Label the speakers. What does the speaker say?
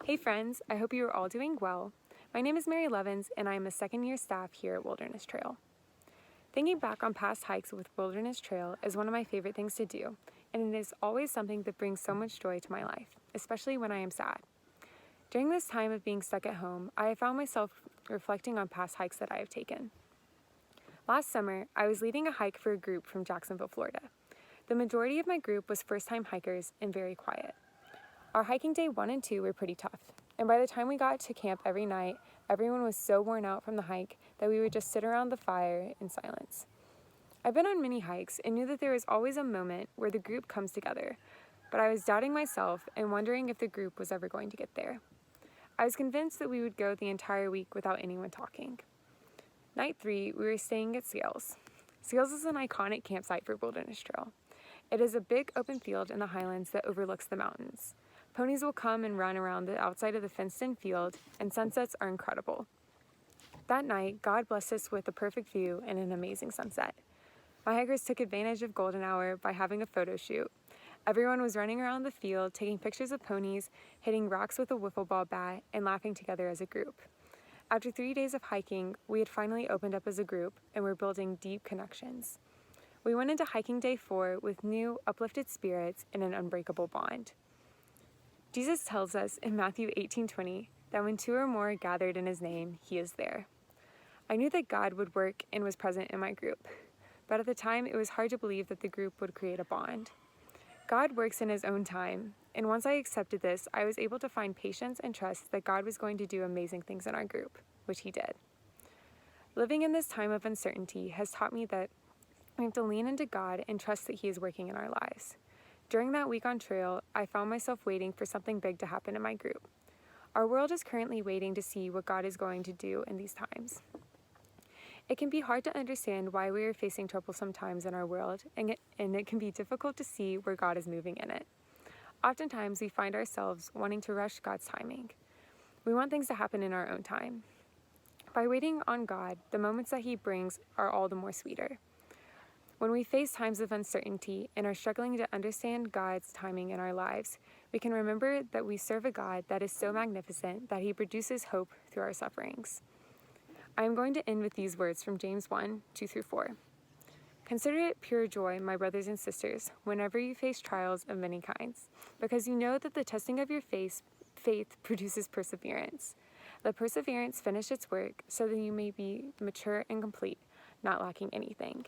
Speaker 1: Hey friends, I hope you are all doing well. My name is Mary Levins and I am a second-year staff here at Wilderness Trail. Thinking back on past hikes with Wilderness Trail is one of my favorite things to do, and it is always something that brings so much joy to my life, especially when I am sad. During this time of being stuck at home, I have found myself reflecting on past hikes that I have taken. Last summer, I was leading a hike for a group from Jacksonville, Florida. The majority of my group was first-time hikers and very quiet. Our hiking day 1 and 2 were pretty tough, and by the time we got to camp every night, everyone was so worn out from the hike that we would just sit around the fire in silence. I've been on many hikes and knew that there is always a moment where the group comes together, but I was doubting myself and wondering if the group was ever going to get there. I was convinced that we would go the entire week without anyone talking. Night 3, we were staying at Scales. Scales is an iconic campsite for Wilderness Trail. It is a big open field in the highlands that overlooks the mountains. Ponies will come and run around the outside of the fenced-in field, and sunsets are incredible. That night, God blessed us with a perfect view and an amazing sunset. My hikers took advantage of golden hour by having a photo shoot. Everyone was running around the field, taking pictures of ponies, hitting rocks with a wiffle ball bat, and laughing together as a group. After 3 days of hiking, we had finally opened up as a group and were building deep connections. We went into hiking day 4 with new, uplifted spirits and an unbreakable bond. Jesus tells us in Matthew 18:20 that when 2 or more are gathered in his name, he is there. I knew that God would work and was present in my group, but at the time it was hard to believe that the group would create a bond. God works in his own time, and once I accepted this, I was able to find patience and trust that God was going to do amazing things in our group, which he did. Living in this time of uncertainty has taught me that we have to lean into God and trust that he is working in our lives. During that week on trail, I found myself waiting for something big to happen in my group. Our world is currently waiting to see what God is going to do in these times. It can be hard to understand why we are facing troublesome times in our world, and it can be difficult to see where God is moving in it. Oftentimes, we find ourselves wanting to rush God's timing. We want things to happen in our own time. By waiting on God, the moments that he brings are all the more sweeter. When we face times of uncertainty and are struggling to understand God's timing in our lives, we can remember that we serve a God that is so magnificent that he produces hope through our sufferings. I am going to end with these words from James 1:2-4. Consider it pure joy, my brothers and sisters, whenever you face trials of many kinds, because you know that the testing of your faith produces perseverance. Let perseverance finish its work so that you may be mature and complete, not lacking anything.